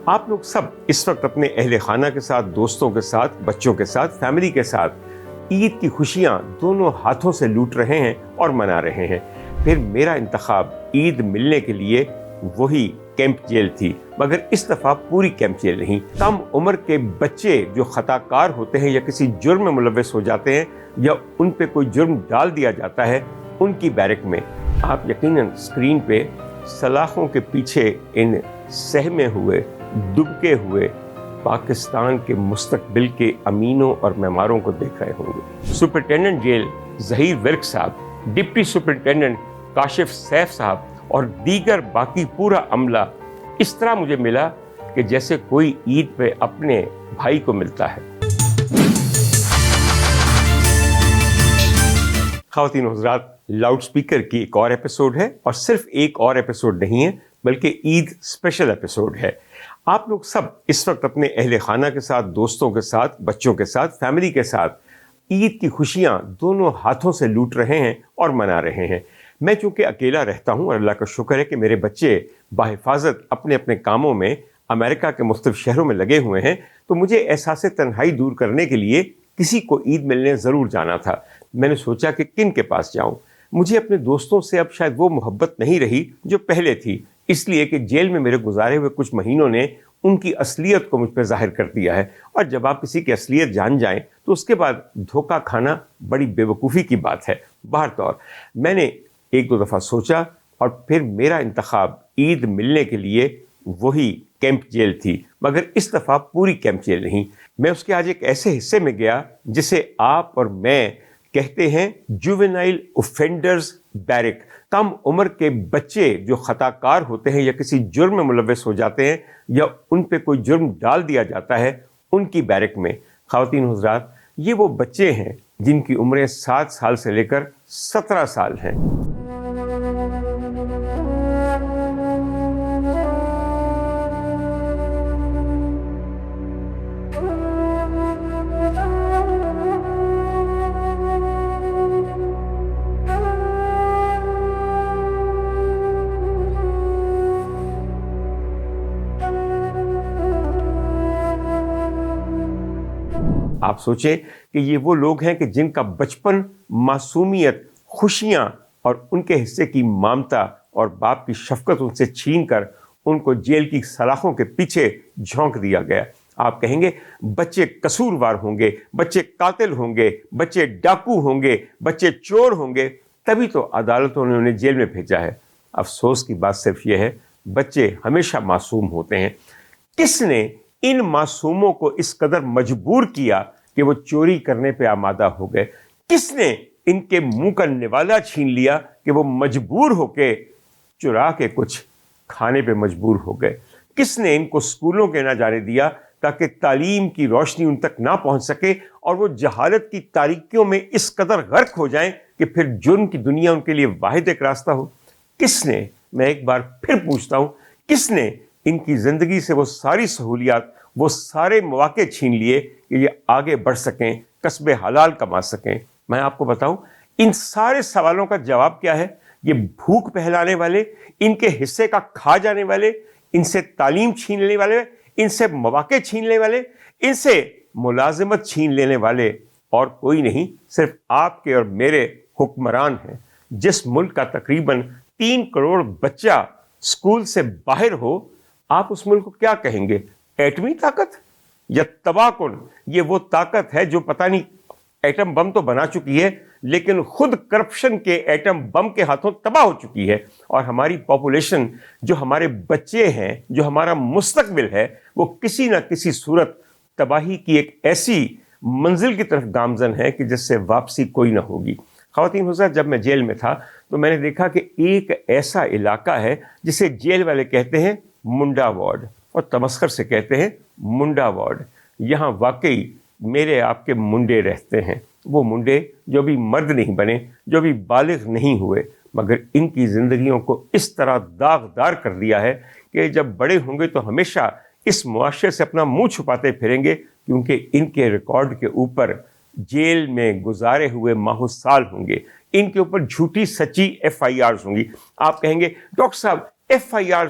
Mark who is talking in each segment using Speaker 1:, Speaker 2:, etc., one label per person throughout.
Speaker 1: آپ لوگ سب اس وقت اپنے اہل خانہ کے ساتھ، دوستوں کے ساتھ، بچوں کے ساتھ، فیملی کے ساتھ عید کی خوشیاں دونوں ہاتھوں سے لوٹ رہے ہیں اور منا رہے ہیں۔ پھر میرا انتخاب عید ملنے کے لیے وہی کیمپ جیل تھی، مگر اس دفعہ پوری کیمپ جیل نہیں۔ کم عمر کے بچے جو خطا کار ہوتے ہیں یا کسی جرم میں ملوث ہو جاتے ہیں یا ان پہ کوئی جرم ڈال دیا جاتا ہے، ان کی بیرک میں۔ آپ یقیناً اسکرین پہ سلاخوں کے پیچھے ان سہمے ہوئے، دبکے ہوئے پاکستان کے مستقبل کے امینوں اور معماروں کو دیکھ رہے ہوں گے۔ سپرنٹینڈنٹ جیل ظہیر ورک صاحب، ڈپٹی سپرنٹینڈنٹ کاشف سیف صاحب اور دیگر باقی پورا عملہ اس طرح مجھے ملا کہ جیسے کوئی عید پہ اپنے بھائی کو ملتا ہے۔ خواتین و حضرات، لاؤڈ سپیکر کی ایک اور ایپیسوڈ ہے، اور صرف ایک اور ایپیسوڈ نہیں ہے بلکہ عید اسپیشل ایپیسوڈ ہے۔ آپ لوگ سب اس وقت اپنے اہل خانہ کے ساتھ، دوستوں کے ساتھ، بچوں کے ساتھ، فیملی کے ساتھ عید کی خوشیاں دونوں ہاتھوں سے لوٹ رہے ہیں اور منا رہے ہیں۔ میں چونکہ اکیلا رہتا ہوں اور اللہ کا شکر ہے کہ میرے بچے بحفاظت اپنے اپنے کاموں میں امریکہ کے مختلف شہروں میں لگے ہوئے ہیں، تو مجھے احساس تنہائی دور کرنے کے لیے کسی کو عید ملنے ضرور جانا تھا۔ میں نے سوچا کہ کن کے پاس جاؤں۔ مجھے اپنے دوستوں سے اب شاید وہ محبت نہیں رہی جو پہلے تھی، اس لیے کہ جیل میں میرے گزارے ہوئے کچھ مہینوں نے ان کی اصلیت کو مجھ پہ ظاہر کر دیا ہے، اور جب آپ کسی کی اصلیت جان جائیں تو اس کے بعد دھوکہ کھانا بڑی بے وقوفی کی بات ہے۔ بہر طور میں نے ایک دو دفعہ سوچا، اور پھر میرا انتخاب عید ملنے کے لیے وہی کیمپ جیل تھی، مگر اس دفعہ پوری کیمپ جیل نہیں۔ میں اس کے آج ایک ایسے حصے میں گیا جسے آپ اور میں کہتے ہیں جووینائل اوفینڈرز بیرک۔ کم عمر کے بچے جو خطا کار ہوتے ہیں یا کسی جرم میں ملوث ہو جاتے ہیں یا ان پہ کوئی جرم ڈال دیا جاتا ہے، ان کی بیرک میں۔ خواتین و حضرات، یہ وہ بچے ہیں جن کی عمریں 7 سال سے لے کر 17 سال ہیں۔ آپ سوچیں کہ یہ وہ لوگ ہیں کہ جن کا بچپن، معصومیت، خوشیاں اور ان کے حصے کی مامتا اور باپ کی شفقت ان سے چھین کر ان کو جیل کی سلاخوں کے پیچھے جھونک دیا گیا۔ آپ کہیں گے بچے قصوروار ہوں گے، بچے قاتل ہوں گے، بچے ڈاکو ہوں گے، بچے چور ہوں گے، تبھی تو عدالتوں نے انہیں جیل میں بھیجا ہے۔ افسوس کی بات صرف یہ ہے، بچے ہمیشہ معصوم ہوتے ہیں۔ کس نے ان معصوموں کو اس قدر مجبور کیا کہ وہ چوری کرنے پہ آمادہ ہو گئے؟ کس نے ان کے منہ کا نوالا چھین لیا کہ وہ مجبور ہو کے چرا کے کچھ کھانے پہ مجبور ہو گئے؟ کس نے ان کو اسکولوں کے نہ جانے دیا تاکہ تعلیم کی روشنی ان تک نہ پہنچ سکے اور وہ جہالت کی تاریکیوں میں اس قدر غرق ہو جائیں کہ پھر جرم کی دنیا ان کے لیے واحد ایک راستہ ہو؟ کس نے، میں ایک بار پھر پوچھتا ہوں، کس نے ان کی زندگی سے وہ ساری سہولیات، وہ سارے مواقع چھین لیے کہ یہ آگے بڑھ سکیں، کسب حلال کما سکیں؟ میں آپ کو بتاؤں، ان سارے سوالوں کا جواب کیا ہے؟ یہ بھوک پہلانے والے، ان کے حصے کا کھا جانے والے، ان سے تعلیم چھین لینے والے، ان سے مواقع چھین لینے والے، ان سے ملازمت چھین لینے والے اور کوئی نہیں، صرف آپ کے اور میرے حکمران ہیں۔ جس ملک کا تقریباً 3 کروڑ بچہ اسکول سے باہر ہو، آپ اس ملک کو کیا کہیں گے؟ ایٹمی طاقت یا تباہ کن؟ یہ وہ طاقت ہے جو پتہ نہیں ایٹم بم تو بنا چکی ہے لیکن خود کرپشن کے ایٹم بم کے ہاتھوں تباہ ہو چکی ہے، اور ہماری پاپولیشن، جو ہمارے بچے ہیں، جو ہمارا مستقبل ہے، وہ کسی نہ کسی صورت تباہی کی ایک ایسی منزل کی طرف گامزن ہے کہ جس سے واپسی کوئی نہ ہوگی۔ خواتین حضرات، جب میں جیل میں تھا تو میں نے دیکھا کہ ایک ایسا علاقہ ہے جسے جیل والے کہتے ہیں منڈا وارڈ، اور تمسخر سے کہتے ہیں منڈا وارڈ۔ یہاں واقعی میرے آپ کے منڈے رہتے ہیں، وہ منڈے جو ابھی مرد نہیں بنے، جو ابھی بالغ نہیں ہوئے، مگر ان کی زندگیوں کو اس طرح داغدار کر دیا ہے کہ جب بڑے ہوں گے تو ہمیشہ اس معاشرے سے اپنا منہ چھپاتے پھریں گے، کیونکہ ان کے ریکارڈ کے اوپر جیل میں گزارے ہوئے ماہ سال ہوں گے، ان کے اوپر جھوٹی سچی FIRs ہوں گی۔ آپ کہیں گے ڈاکٹر صاحب FIR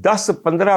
Speaker 1: 10, 15,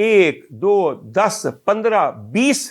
Speaker 1: 1, 2, 10, 15, 20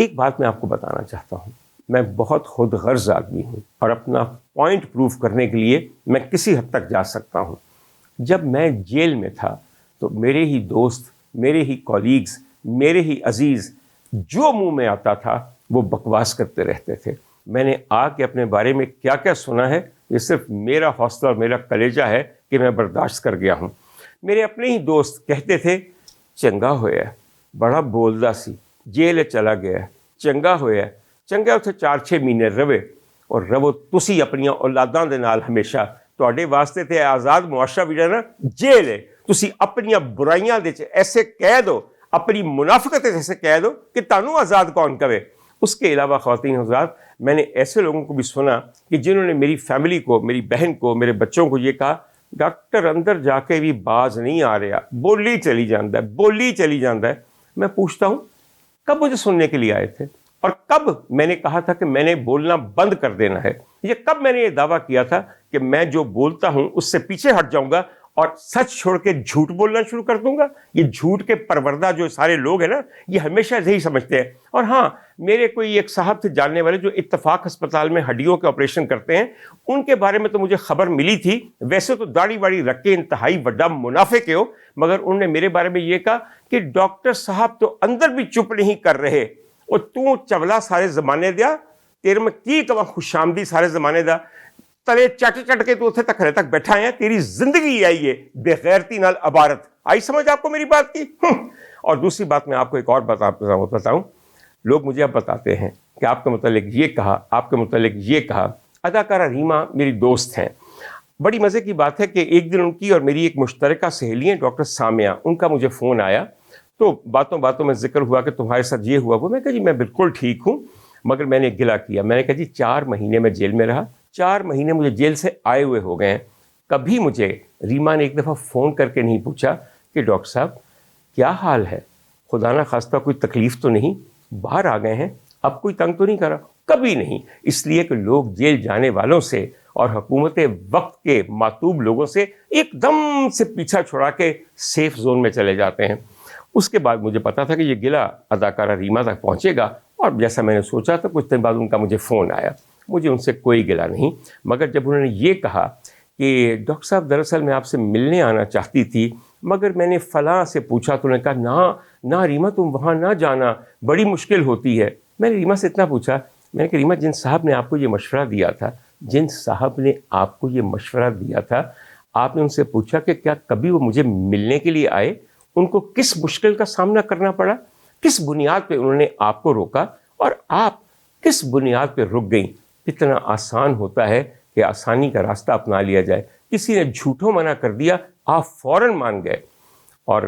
Speaker 1: ایک بات میں آپ کو بتانا چاہتا ہوں، میں بہت خود غرض آدمی ہوں اور اپنا پوائنٹ پروف کرنے کے لیے میں کسی حد تک جا سکتا ہوں۔ جب میں جیل میں تھا تو میرے ہی دوست، میرے ہی کولیگز، میرے ہی عزیز جو منہ میں آتا تھا وہ بکواس کرتے رہتے تھے۔ میں نے آ کے اپنے بارے میں کیا کیا سنا ہے، یہ صرف میرا حوصلہ اور میرا کلیجہ ہے کہ میں برداشت کر گیا ہوں۔ میرے اپنے ہی دوست کہتے تھے چنگا ہویا ہے، بڑا بولدا سی، جیل چلا گیا ہے، چنگا ہویا ہے، چنگا اتھے 4-6 مہینے رہے اور رہو تسی اپنی اولاداں دے نال ہمیشہ۔ تواڈے واسطے تے آزاد معاشرہ بھی جانا جیل ہے۔ تسی اپنی برائیاں دے ایسے کہہ دو، اپنی منافقت ایسے کہہ دو کہ تانوں آزاد کون کرے۔ اس کے علاوہ خواتین حضرات، میں نے ایسے لوگوں کو بھی سنا کہ جنہوں نے میری فیملی کو، میری بہن کو، میرے بچوں کو یہ کہا ڈاکٹر اندر جا کے بھی باز نہیں آ رہا، بولی چلی جاندہ ہے، بولی چلی جاندہ ہے۔ میں پوچھتا ہوں کب مجھے سننے کے لیے آئے تھے، اور کب میں نے کہا تھا کہ میں نے بولنا بند کر دینا ہے؟ یہ کب میں نے یہ دعویٰ کیا تھا کہ میں جو بولتا ہوں اس سے پیچھے ہٹ جاؤں گا اور سچ چھوڑ کے جھوٹ بولنا شروع کر دوں گا؟ یہ جھوٹ کے پروردہ جو سارے لوگ ہیں نا، یہ ہمیشہ یہی سمجھتے ہیں۔ اور ہاں، میرے کوئی ایک صاحب تھے جاننے والے جو اتفاق ہسپتال میں ہڈیوں کے آپریشن کرتے ہیں، ان کے بارے میں تو مجھے خبر ملی تھی۔ ویسے تو داڑھی واڑی رکھ کے انتہائی بڑا منافق ہو، مگر انہوں نے میرے بارے میں یہ کہا کہ ڈاکٹر صاحب تو اندر بھی چپ نہیں کر رہے، اور تو چولا سارے زمانے دیا، تیرے میں کی کہاں خوش آمدی سارے زمانے دا، تلے چٹ چٹ کے تو اتنے تک رہ تک بیٹھا ہے، تیری زندگی آئی ہے بے غیرتی نال عبارت۔ آئی سمجھ آپ کو میری بات کی؟ اور دوسری بات میں آپ کو ایک اور بات بتاؤں، لوگ مجھے اب بتاتے ہیں کہ آپ کے متعلق یہ کہا، آپ کے متعلق یہ کہا۔ اداکارہ ریما میری دوست ہیں۔ بڑی مزے کی بات ہے کہ ایک دن ان کی اور میری ایک مشترکہ سہیلی ہیں ڈاکٹر سامیہ، ان کا مجھے فون آیا تو باتوں باتوں میں ذکر ہوا کہ تمہارے ساتھ یہ ہوا وہ۔ میں کہا جی میں بالکل ٹھیک ہوں، مگر میں نے گلہ کیا۔ میں نے کہا جی 4 مہینے میں جیل میں رہا، 4 مہینے مجھے جیل سے آئے ہوئے ہو گئے ہیں۔ کبھی مجھے ریما نے ایک دفعہ فون کر کے نہیں پوچھا کہ ڈاکٹر صاحب کیا حال ہے، خدا نہ خواستہ کوئی تکلیف تو نہیں، باہر آ گئے ہیں، اب کوئی تنگ تو نہیں کرا؟ کبھی نہیں۔ اس لیے کہ لوگ جیل جانے والوں سے اور حکومت وقت کے ماتوب لوگوں سے ایک دم سے پیچھا چھڑا کے سیف زون میں چلے جاتے ہیں۔ اس کے بعد مجھے پتا تھا کہ یہ گلہ اداکارہ ریما تک پہنچے گا، اور جیسا میں نے سوچا تھا کچھ دن بعد ان کا مجھے فون آیا۔ مجھے ان سے کوئی گلہ نہیں، مگر جب انہوں نے یہ کہا کہ ڈاکٹر صاحب دراصل میں آپ سے ملنے آنا چاہتی تھی، مگر میں نے فلاں سے پوچھا تو انہوں نے کہا نہ ریما تم وہاں نہ جانا، بڑی مشکل ہوتی ہے۔ میں نے ریما سے اتنا پوچھا، میں نے کہا ریما جن صاحب نے آپ کو یہ مشورہ دیا تھا، جن صاحب نے آپ کو یہ مشورہ دیا تھا، آپ نے ان سے پوچھا کہ کیا کبھی وہ مجھے ملنے کے لیے آئے؟ ان کو کس مشکل کا سامنا کرنا پڑا؟ کس بنیاد پہ انہوں نے آپ کو روکا اور آپ کس بنیاد پہ رک گئیں؟ اتنا آسان ہوتا ہے کہ آسانی کا راستہ اپنا لیا جائے۔ کسی نے جھوٹوں منع کر دیا، آپ فوراً مان گئے۔ اور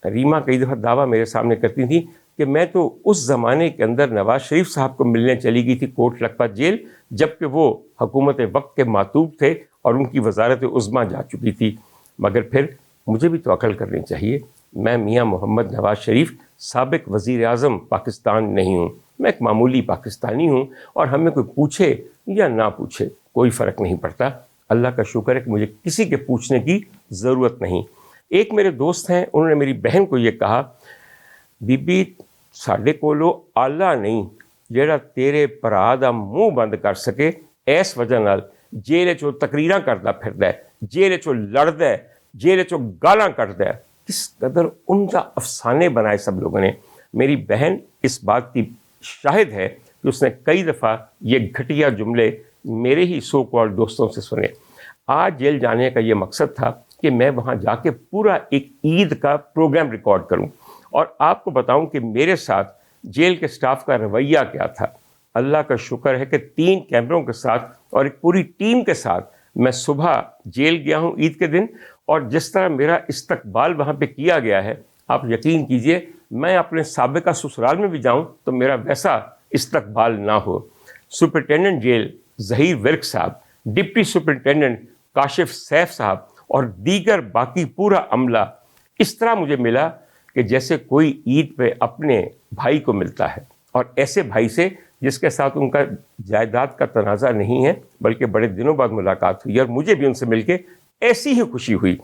Speaker 1: ریما کئی دفعہ دعویٰ میرے سامنے کرتی تھی کہ میں تو اس زمانے کے اندر نواز شریف صاحب کو ملنے چلی گئی تھی کوٹ لکھپت جیل، جبکہ وہ حکومت وقت کے ماتوب تھے اور ان کی وزارت عظمیٰ جا چکی تھی۔ مگر پھر مجھے بھی تو عقل کرنی چاہیے۔ میں میاں محمد نواز شریف سابق وزیر اعظم پاکستان نہیں ہوں، میں ایک معمولی پاکستانی ہوں، اور ہمیں کوئی پوچھے یا نہ پوچھے کوئی فرق نہیں پڑتا۔ اللہ کا شکر ہے کہ مجھے کسی کے پوچھنے کی ضرورت نہیں۔ ایک میرے دوست ہیں، انہوں نے میری بہن کو یہ کہا بی بی ساڈے کولو آلہ نہیں جیڑا تیرے بھرا دا منہ بند کر سکے، اس وجہ نال جیل چوں تقریراں کردا پھردا ہے، جیل چوں لڑدا ہے، جیل چوں گالاں کڈدا ہے۔ کس قدر عمدہ افسانے بنائے سب لوگوں نے۔ میری بہن اس بات کی شاہد ہے کہ اس نے کئی دفعہ یہ گھٹیا جملے میرے ہی سو کال دوستوں سے سنے۔ آج جیل جانے کا یہ مقصد تھا کہ میں وہاں جا کے پورا ایک عید کا پروگرام ریکارڈ کروں اور آپ کو بتاؤں کہ میرے ساتھ جیل کے سٹاف کا رویہ کیا تھا۔ اللہ کا شکر ہے کہ 3 کیمروں کے ساتھ اور ایک پوری ٹیم کے ساتھ میں صبح جیل گیا ہوں عید کے دن، اور جس طرح میرا استقبال وہاں پہ کیا گیا ہے، آپ یقین کیجئے میں اپنے سابقہ سسرال میں بھی جاؤں تو میرا ویسا استقبال نہ ہو۔ سپرنٹینڈنٹ جیل ظہیر ورک صاحب، ڈپٹی سپرنٹینڈنٹ کاشف سیف صاحب اور دیگر باقی پورا عملہ اس طرح مجھے ملا کہ جیسے کوئی عید پہ اپنے بھائی کو ملتا ہے، اور ایسے بھائی سے جس کے ساتھ ان کا جائیداد کا تنازع نہیں ہے، بلکہ بڑے دنوں بعد ملاقات ہوئی، اور مجھے بھی ان سے مل کے ایسی ہی خوشی ہوئی۔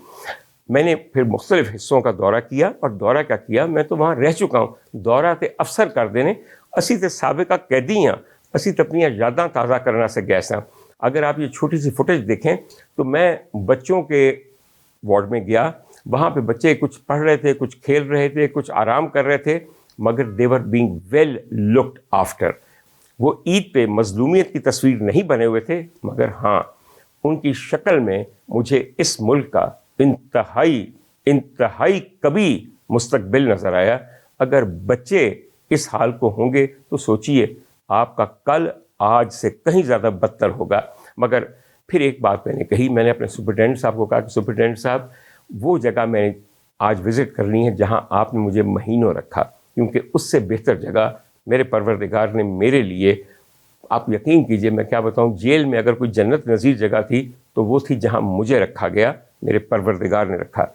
Speaker 1: میں نے پھر مختلف حصوں کا دورہ کیا، اور دورہ کیا میں تو وہاں رہ چکا ہوں، دورہ تے افسر کر دینے اسی تے سابقہ قیدی ہیں، اسی تے اپنی یاداں تازہ کرنا سے گئے ہیں۔ اگر آپ یہ چھوٹی سی فوٹیج دیکھیں تو میں بچوں کے وارڈ میں گیا، وہاں پہ بچے کچھ پڑھ رہے تھے، کچھ کھیل رہے تھے، کچھ آرام کر رہے تھے، مگر they were being well looked after۔ وہ عید پہ مظلومیت کی تصویر نہیں بنے ہوئے تھے، مگر ہاں ان کی شکل میں مجھے اس ملک کا انتہائی کبھی مستقبل نظر آیا۔ اگر بچے اس حال کو ہوں گے تو سوچئے آپ کا کل آج سے کہیں زیادہ بدتر ہوگا۔ مگر پھر ایک بات میں نے کہی، میں نے اپنے سپرنٹینڈنٹ صاحب کو کہا کہ سپرنٹینڈنٹ صاحب وہ جگہ میں نے آج وزٹ کرنی ہے جہاں آپ نے مجھے مہینوں رکھا، کیونکہ اس سے بہتر جگہ میرے پروردگار نے میرے لیے، آپ یقین کیجئے میں کیا بتاؤں، جیل میں اگر کوئی جنت نظیر جگہ تھی تو وہ تھی جہاں مجھے رکھا گیا، میرے پروردگار نے رکھا۔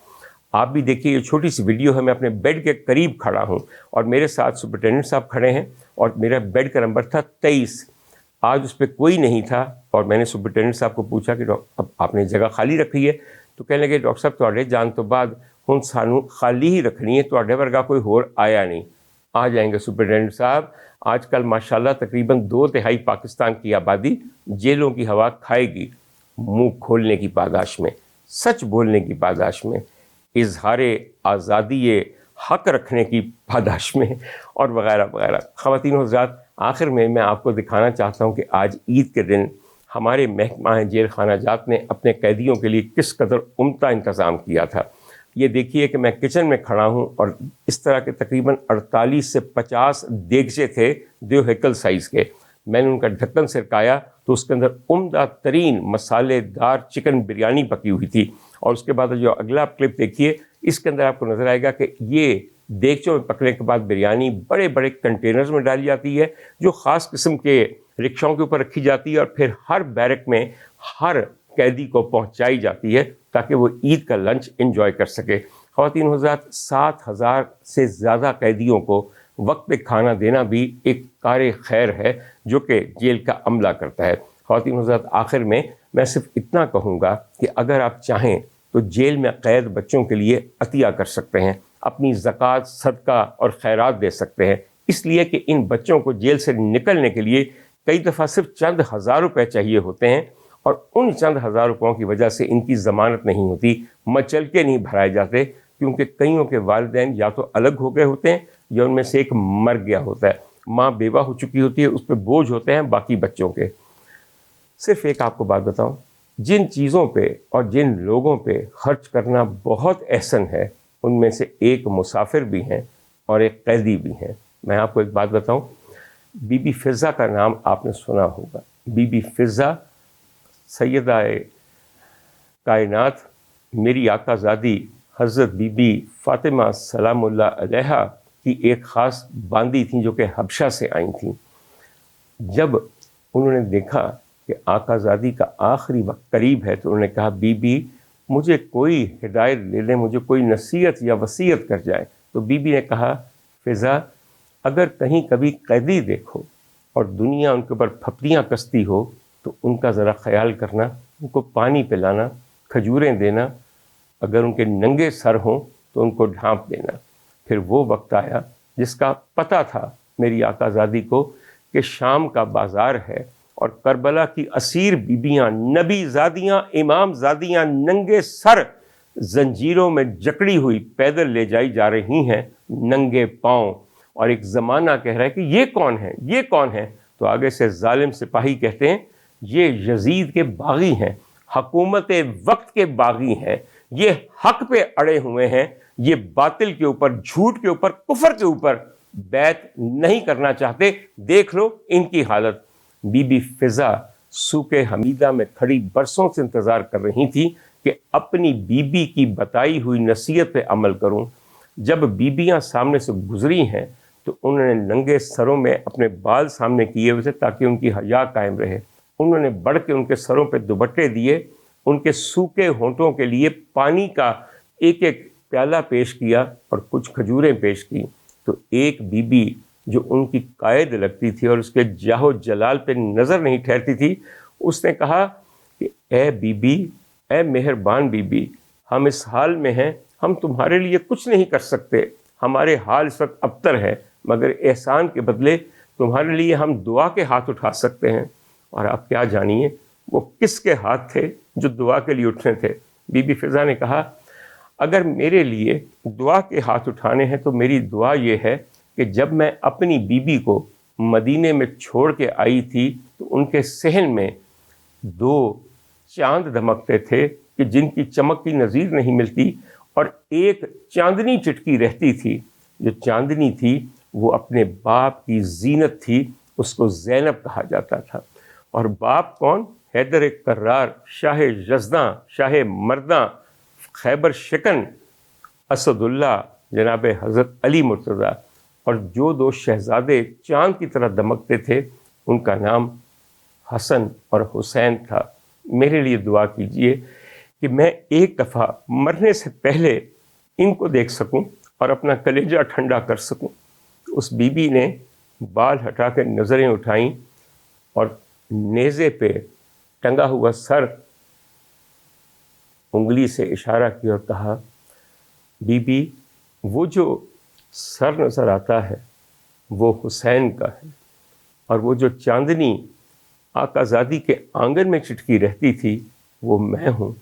Speaker 1: آپ بھی دیکھیے، یہ چھوٹی سی ویڈیو ہے، میں اپنے بیڈ کے قریب کھڑا ہوں اور میرے ساتھ سپرنٹینڈنٹ صاحب کھڑے ہیں اور میرا بیڈ کا نمبر تھا 23۔ آج اس پہ کوئی نہیں تھا اور میں نے سپرنٹینڈنٹ صاحب کو پوچھا کہ اب آپ نے جگہ خالی رکھی ہے؟ تو کہنے لگے ڈاکٹر صاحب تواڈے جان تو بعد ہن سانو خالی ہی رکھنی ہے، تواڈے ورگا کوئی ہور آیا نہیں۔ آ جائیں گے سپرنٹینڈنٹ صاحب، آج کل ماشاءاللہ تقریباً 2/3 پاکستان کی آبادی جیلوں کی ہوا کھائے گی، منہ کھولنے کی پاداش میں، سچ بولنے کی پاداش میں، اظہار آزادی حق رکھنے کی پاداش میں، اور وغیرہ وغیرہ۔ خواتین و حضرات، آخر میں آپ کو دکھانا چاہتا ہوں کہ آج عید کے دن ہمارے محکمہ جیل خانہ جات نے اپنے قیدیوں کے لیے کس قدر عمدہ انتظام کیا تھا۔ یہ دیکھیے کہ میں کچن میں کھڑا ہوں اور اس طرح کے تقریباً 48 سے 50 دیگچے تھے 2 ہیکل سائز کے، میں نے ان کا ڈھکن سرکایا تو اس کے اندر عمدہ ترین مسالے دار چکن بریانی پکی ہوئی تھی۔ اور اس کے بعد جو اگلا کلپ دیکھیے، اس کے اندر آپ کو نظر آئے گا کہ یہ دیگچوں میں پکنے کے بعد بریانی بڑے بڑے کنٹینرز میں ڈالی جاتی ہے، جو خاص قسم کے رکشوں کے اوپر رکھی جاتی ہے اور پھر ہر بیرک میں ہر قیدی کو پہنچائی جاتی ہے تاکہ وہ عید کا لنچ انجوائے کر سکے۔ خواتین و حضرات، 7000 سے زیادہ قیدیوں کو وقت پہ کھانا دینا بھی ایک کار خیر ہے جو کہ جیل کا عملہ کرتا ہے۔ خواتین و حضرات، آخر میں صرف اتنا کہوں گا کہ اگر آپ چاہیں تو جیل میں قید بچوں کے لیے عطیہ کر سکتے ہیں، اپنی زکوٰۃ، صدقہ اور خیرات دے سکتے ہیں، اس لیے کہ ان بچوں کو جیل سے نکلنے کے لیے کئی دفعہ صرف چند ہزار روپے چاہیے ہوتے ہیں، اور ان چند ہزار روپوں کی وجہ سے ان کی ضمانت نہیں ہوتی، مچل کے نہیں بھرائے جاتے، کیونکہ کئیوں کے والدین یا تو الگ ہو گئے ہوتے ہیں یا ان میں سے ایک مر گیا ہوتا ہے، ماں بیوہ ہو چکی ہوتی ہے، اس پہ بوجھ ہوتے ہیں باقی بچوں کے۔ صرف ایک آپ کو بات بتاؤں، جن چیزوں پہ اور جن لوگوں پہ خرچ کرنا بہت احسن ہے، ان میں سے ایک مسافر بھی ہیں اور ایک قیدی بھی ہیں۔ میں آپ کو ایک بات بتاؤں، بی بی فضہ کا نام آپ نے سنا ہوگا۔ بی بی فضہ سیدہ کائنات میری آقا زادی حضرت بی بی فاطمہ سلام اللہ علیہا کی ایک خاص باندی تھیں جو کہ حبشہ سے آئی تھیں۔ جب انہوں نے دیکھا کہ آقا زادی کا آخری وقت قریب ہے تو انہوں نے کہا بی بی مجھے کوئی ہدایت دے دیں، مجھے کوئی نصیحت یا وصیت کر جائے۔ تو بی بی نے کہا فضہ، اگر کہیں کبھی قیدی دیکھو اور دنیا ان کے اوپر پھپتیاں کستی ہو تو ان کا ذرا خیال کرنا، ان کو پانی پلانا، کھجوریں دینا، اگر ان کے ننگے سر ہوں تو ان کو ڈھانپ دینا۔ پھر وہ وقت آیا جس کا پتہ تھا میری آقا زادی کو کہ شام کا بازار ہے اور کربلا کی اسیر بیبیاں، نبی زادیاں، امام زادیاں ننگے سر زنجیروں میں جکڑی ہوئی پیدل لے جائی جا رہی ہیں ننگے پاؤں، اور ایک زمانہ کہہ رہا ہے کہ یہ کون ہے، یہ کون ہے؟ تو آگے سے ظالم سپاہی کہتے ہیں یہ یزید کے باغی ہیں، حکومت وقت کے باغی ہیں، یہ حق پہ اڑے ہوئے ہیں، یہ باطل کے اوپر، جھوٹ کے اوپر، کفر کے اوپر بیعت نہیں کرنا چاہتے، دیکھ لو ان کی حالت۔ بی بی فضہ سوق حمیدہ میں کھڑی برسوں سے انتظار کر رہی تھی کہ اپنی بیوی کی بتائی ہوئی نصیحت پہ عمل کروں۔ جب بیویاں سامنے سے گزری ہیں تو انہوں نے ننگے سروں میں اپنے بال سامنے کیے ہوئے تھے تاکہ ان کی حیا قائم رہے، انہوں نے بڑھ کے ان کے سروں پہ دوپٹے دیے، ان کے سوکھے ہونٹوں کے لیے پانی کا ایک ایک پیالہ پیش کیا اور کچھ کھجوریں پیش کی۔ تو ایک بی بی جو ان کی قائد لگتی تھی اور اس کے جاہ و جلال پہ نظر نہیں ٹھہرتی تھی، اس نے کہا کہ اے بی بی، اے مہربان بی بی، ہم اس حال میں ہیں، ہم تمہارے لیے کچھ نہیں کر سکتے، ہمارے حال اس وقت ابتر ہے، مگر احسان کے بدلے تمہارے لیے ہم دعا کے ہاتھ اٹھا سکتے ہیں۔ اور آپ کیا جانیے وہ کس کے ہاتھ تھے جو دعا کے لیے اٹھنے تھے؟ بی بی فضا نے کہا اگر میرے لیے دعا کے ہاتھ اٹھانے ہیں تو میری دعا یہ ہے کہ جب میں اپنی بیوی کو مدینے میں چھوڑ کے آئی تھی تو ان کے صحن میں 2 چاند دمکتے تھے کہ جن کی چمک کی نظیر نہیں ملتی، اور ایک چاندنی چٹکی رہتی تھی، جو چاندنی تھی وہ اپنے باپ کی زینت تھی، اس کو زینب کہا جاتا تھا۔ اور باپ کون؟ حیدر کرار، شاہ یزداں، شاہ مرداں، خیبر شکن، اسد اللہ، جناب حضرت علی مرتضیٰ۔ اور جو 2 شہزادے چاند کی طرح دمکتے تھے ان کا نام حسن اور حسین تھا۔ میرے لیے دعا کیجئے کہ میں ایک دفعہ مرنے سے پہلے ان کو دیکھ سکوں اور اپنا کلیجہ ٹھنڈا کر سکوں۔ اس بی بی نے بال ہٹا کے نظریں اٹھائیں اور نیزے پہ ٹنگا ہوا سر انگلی سے اشارہ کیا اور کہا بی بی وہ جو سر نظر آتا ہے وہ حسین کا ہے، اور وہ جو چاندنی آقا زادی کے آنگن میں چٹکی رہتی تھی وہ میں ہوں،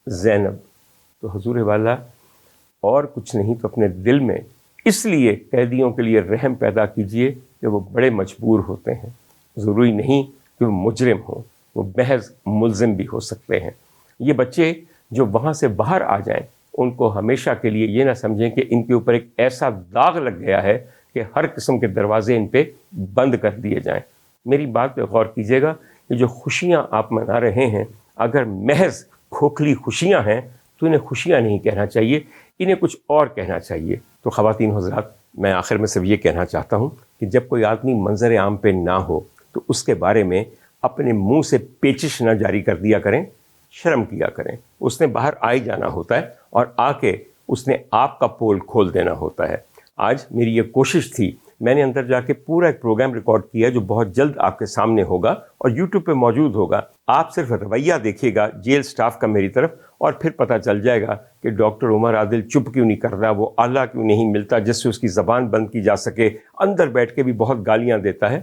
Speaker 1: زینب۔ تو حضور والا اور کچھ نہیں تو اپنے دل میں اس لیے قیدیوں کے لیے رحم پیدا کیجئے کہ وہ بڑے مجبور ہوتے ہیں، ضروری نہیں کہ وہ مجرم ہوں، وہ محض ملزم بھی ہو سکتے ہیں۔ یہ بچے جو وہاں سے باہر آ جائیں ان کو ہمیشہ کے لیے یہ نہ سمجھیں کہ ان کے اوپر ایک ایسا داغ لگ گیا ہے کہ ہر قسم کے دروازے ان پہ بند کر دیے جائیں۔ میری بات پہ غور کیجیے گا کہ جو خوشیاں آپ منا رہے ہیں اگر محض کھوکھلی خوشیاں ہیں تو انہیں خوشیاں نہیں کہنا چاہیے، انہیں کچھ اور کہنا چاہیے۔ تو خواتین و حضرات، میں آخر میں صرف یہ کہنا چاہتا ہوں کہ جب کوئی آدمی منظر عام پہ نہ ہو تو اس کے بارے میں اپنے منہ سے پیچش نہ جاری کر دیا کریں، شرم کیا کریں۔ اس نے باہر آ ہی جانا ہوتا ہے اور آ کے اس نے آپ کا پول کھول دینا ہوتا ہے۔ آج میری یہ کوشش تھی، میں نے اندر جا کے پورا ایک پروگرام ریکارڈ کیا جو بہت جلد آپ کے سامنے ہوگا اور یوٹیوب پہ موجود ہوگا۔ آپ صرف رویہ دیکھیے گا جیل سٹاف کا میری طرف، اور پھر پتہ چل جائے گا کہ ڈاکٹر عمر عادل چپ کیوں نہیں کر رہا، وہ آلہ کیوں نہیں ملتا جس سے اس کی زبان بند کی جا سکے، اندر بیٹھ کے بھی بہت گالیاں دیتا ہے۔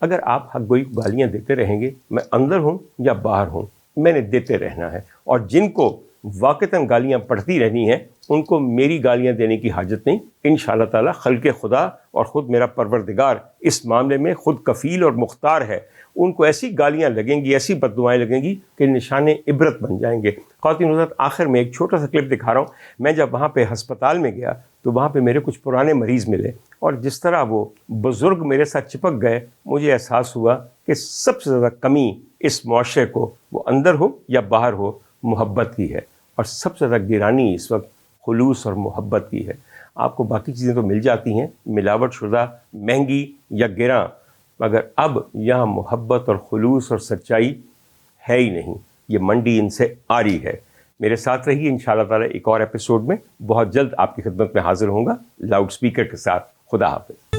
Speaker 1: اگر آپ حق گوئی گالیاں دیتے رہیں گے، میں اندر ہوں یا باہر ہوں، میں نے دیتے رہنا ہے، اور جن کو واقعتاً گالیاں پڑھتی رہنی ہیں ان کو میری گالیاں دینے کی حاجت نہیں۔ انشاءاللہ تعالی خلق خدا اور خود میرا پروردگار اس معاملے میں خود کفیل اور مختار ہے، ان کو ایسی گالیاں لگیں گی، ایسی بددعائیں لگیں گی کہ نشان عبرت بن جائیں گے۔ خواتین حضرات، آخر میں ایک چھوٹا سا کلپ دکھا رہا ہوں۔ میں جب وہاں پہ ہسپتال میں گیا تو وہاں پہ میرے کچھ پرانے مریض ملے، اور جس طرح وہ بزرگ میرے ساتھ چپک گئے مجھے احساس ہوا کہ سب سے زیادہ کمی اس معاشرے کو، وہ اندر ہو یا باہر ہو، محبت کی ہے، اور سب سے زیادہ گرانی اس وقت خلوص اور محبت کی ہے۔ آپ کو باقی چیزیں تو مل جاتی ہیں ملاوٹ شدہ، مہنگی یا گراں، مگر اب یہاں محبت اور خلوص اور سچائی ہے ہی نہیں، یہ منڈی ان سے آ رہی ہے۔ میرے ساتھ رہیے، انشاءاللہ تعالی ایک اور ایپیسوڈ میں بہت جلد آپ کی خدمت میں حاضر ہوں گا لاؤڈ سپیکر کے ساتھ۔ خدا حافظ۔